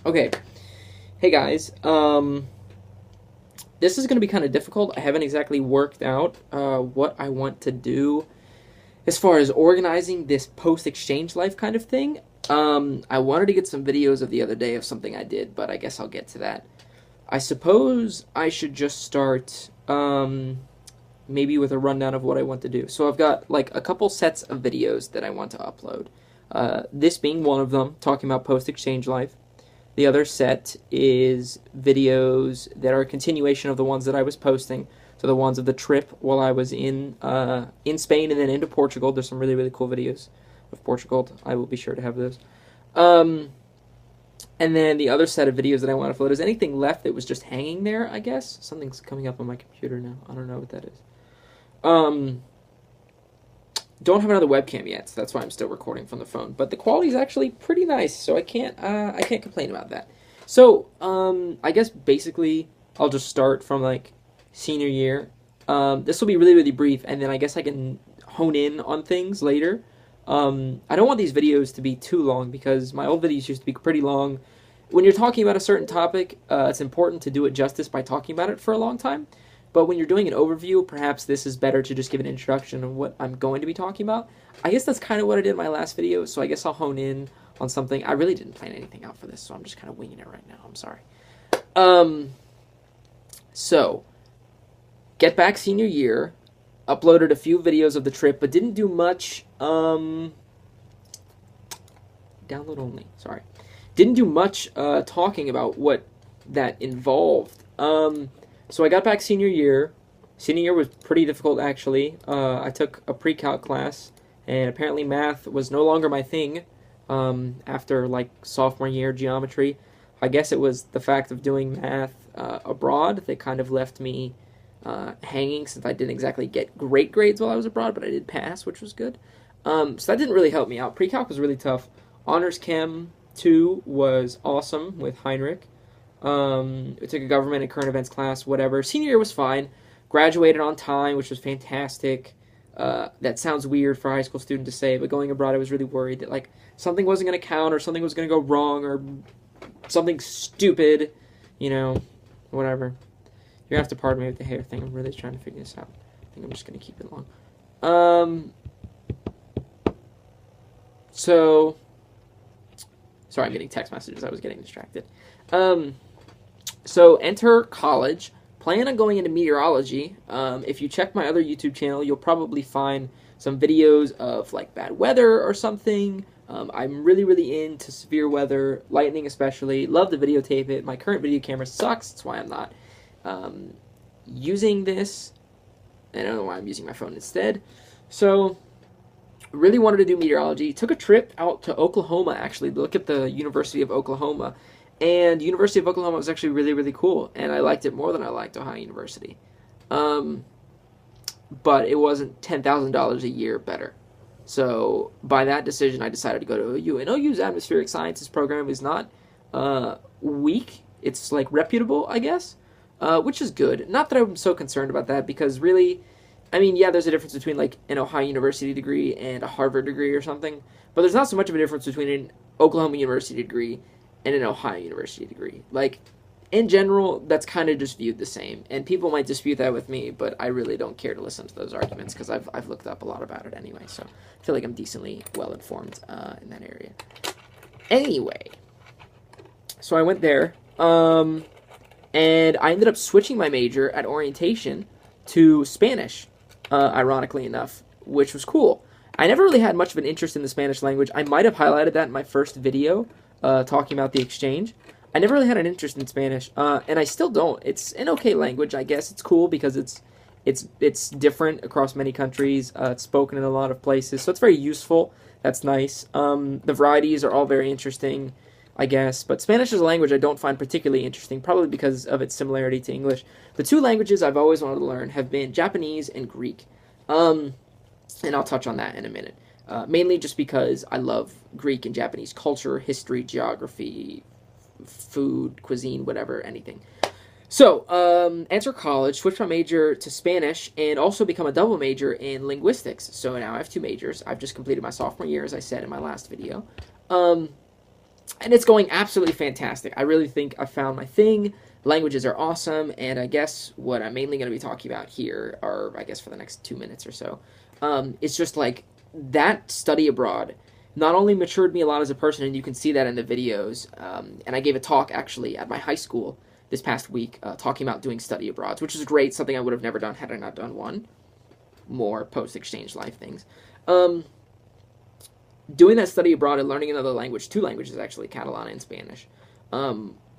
Okay. Hey guys. This is going to be kind of difficult. I haven't exactly worked out what I want to do as far as organizing this post-exchange life kind of thing. I wanted to get some videos of the other day of something I did, but I guess I'll get to that. I suppose I should just start maybe with a rundown of what I want to do. So I've got like a couple sets of videos that I want to upload. This being one of them, talking about post-exchange life. The other set is videos that are a continuation of the ones that I was posting. So the ones of the trip while I was in Spain and then into Portugal. There's some really, really cool videos of Portugal. I will be sure to have those. Um, and then the other set of videos that I want to upload is anything left that was just hanging there, I guess. Something's coming up on my computer now. I don't know what that is. Um, don't have another webcam yet, so that's why I'm still recording from the phone. But the quality is actually pretty nice, so I can't complain about that. So I guess basically I'll just start from like senior year. This will be really, really brief, and then I guess I can hone in on things later. I don't want these videos to be too long because my old videos used to be pretty long. When you're talking about a certain topic, it's important to do it justice by talking about it for a long time. But when you're doing an overview, perhaps this is better to just give an introduction of what I'm going to be talking about. I guess that's kind of what I did in my last video, so I guess I'll hone in on something. I really didn't plan anything out for this, so I'm just kind of winging it right now. I'm sorry. So, get back senior year, uploaded a few videos of the trip, but didn't do much. Download only, sorry. Didn't do much talking about what that involved. So I got back senior year. Senior year was pretty difficult, actually. I took a pre-calc class, and apparently math was no longer my thing after, like, sophomore year geometry. I guess it was the fact of doing math abroad that kind of left me hanging, since I didn't exactly get great grades while I was abroad, but I did pass, which was good. So that didn't really help me out. Pre-calc was really tough. Honors Chem 2 was awesome with Heinrich. We took a government and current events class, whatever. Senior year was fine. Graduated on time, which was fantastic. That sounds weird for a high school student to say, but going abroad, I was really worried that like something wasn't going to count or something was going to go wrong or something stupid, whatever. You're going to have to pardon me with the hair thing. I'm really trying to figure this out. I think I'm just going to keep it long. Sorry, I'm getting text messages. I was getting distracted. So enter college. Plan on going into meteorology. If you check my other YouTube channel, you'll probably find some videos of like bad weather or something. I'm really, really into severe weather, lightning especially. Love to videotape it. My current video camera sucks. That's why I'm not using this. I don't know why I'm using my phone instead. So, really wanted to do meteorology. Took a trip out to Oklahoma, actually, to look at the University of Oklahoma. And University of Oklahoma was actually really, really cool. And I liked it more than I liked Ohio University. But it wasn't $10,000 a year better. So, by that decision, I decided to go to OU. And OU's atmospheric sciences program is not weak. It's, like, reputable, I guess. Which is good. Not that I'm so concerned about that, because really, I mean, yeah, there's a difference between, like, an Ohio University degree and a Harvard degree or something, but there's not so much of a difference between an Oklahoma University degree and an Ohio University degree. Like, in general, that's kind of just viewed the same, and people might dispute that with me, but I really don't care to listen to those arguments, because I've looked up a lot about it anyway, so I feel like I'm decently well-informed in that area. Anyway, so I went there, and I ended up switching my major at orientation to Spanish, ironically enough, which was cool. I never really had much of an interest in the Spanish language. I might have highlighted that in my first video, talking about the exchange. I never really had an interest in Spanish, and I still don't. It's an okay language, I guess. It's cool because it's different across many countries. It's spoken in a lot of places, so it's very useful. That's nice. The varieties are all very interesting, I guess. But Spanish is a language I don't find particularly interesting, probably because of its similarity to English. The two languages I've always wanted to learn have been Japanese and Greek. And I'll touch on that in a minute. Mainly just because I love Greek and Japanese culture, history, geography, food, cuisine, whatever, anything. So, enter college, switch my major to Spanish, and also become a double major in linguistics. So now I have two majors. I've just completed my sophomore year, as I said in my last video. and it's going absolutely fantastic. I really think I found my thing. Languages are awesome, and I guess what I'm mainly going to be talking about here, or I guess for the next 2 minutes or so, it's just like that study abroad not only matured me a lot as a person, and you can see that in the videos. And I gave a talk actually at my high school this past week, talking about doing study abroads, which is great, something I would have never done had I not done one. More post-exchange life things. Doing that study abroad and learning another language, two languages actually, Catalan and Spanish,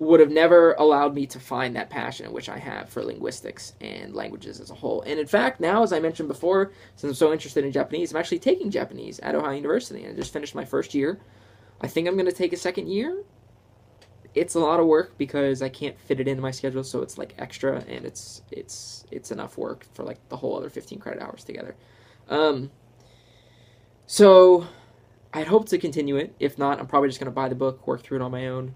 would have never allowed me to find that passion in which I have for linguistics and languages as a whole. And in fact, now, as I mentioned before, since I'm so interested in Japanese, I'm actually taking Japanese at Ohio University. I just finished my first year. I think I'm going to take a second year. It's a lot of work because I can't fit it into my schedule, so it's like extra, and it's enough work for like the whole other 15 credit hours together. So I'd hope to continue it. If not, I'm probably just going to buy the book, work through it on my own.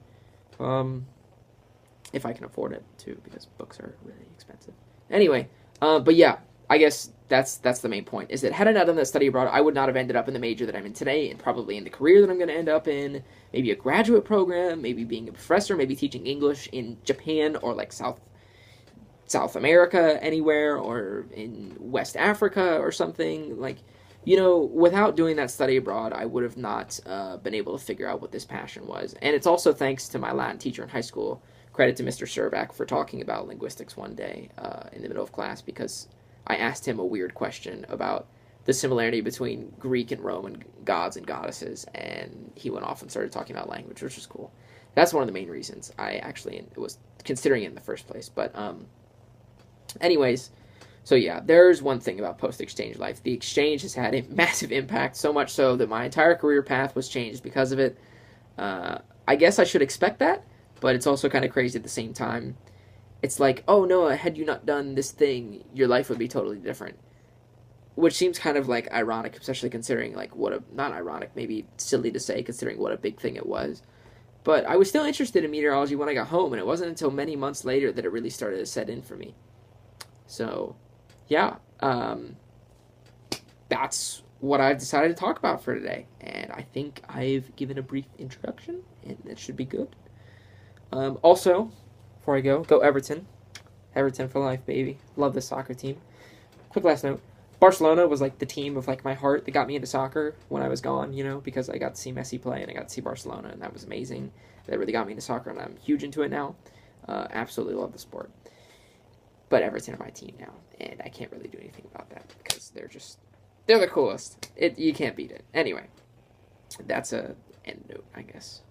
If I can afford it too, because books are really expensive. Anyway, but yeah, I guess that's the main point. Is that had I not done that study abroad, I would not have ended up in the major that I'm in today, and probably in the career that I'm going to end up in. Maybe a graduate program, maybe being a professor, maybe teaching English in Japan or like South America, anywhere, or in West Africa or something. Like, you know, without doing that study abroad, I would have not been able to figure out what this passion was. And it's also thanks to my Latin teacher in high school. Credit to Mr. Servac for talking about linguistics one day in the middle of class, because I asked him a weird question about the similarity between Greek and Roman gods and goddesses, and he went off and started talking about language, which was cool. That's one of the main reasons I actually was considering it in the first place. But anyways, so yeah, there's one thing about post-exchange life. The exchange has had a massive impact, so much so that my entire career path was changed because of it. I guess I should expect that, but it's also kind of crazy at the same time. It's like, oh no, had you not done this thing, your life would be totally different. Which seems kind of like ironic, especially considering like not ironic, maybe silly to say considering what a big thing it was. But I was still interested in meteorology when I got home, and it wasn't until many months later that it really started to set in for me. So, yeah, that's what I've decided to talk about for today. And I think I've given a brief introduction, and that should be good. Also, before I go Everton. Everton for life, baby. Love this soccer team. Quick last note. Barcelona was like the team of like my heart that got me into soccer when I was gone, you know, because I got to see Messi play and I got to see Barcelona, and that was amazing. That really got me into soccer, and I'm huge into it now. Absolutely love the sport. But Everton are my team now, and I can't really do anything about that because they're the coolest. You can't beat it. Anyway, that's a end note, I guess.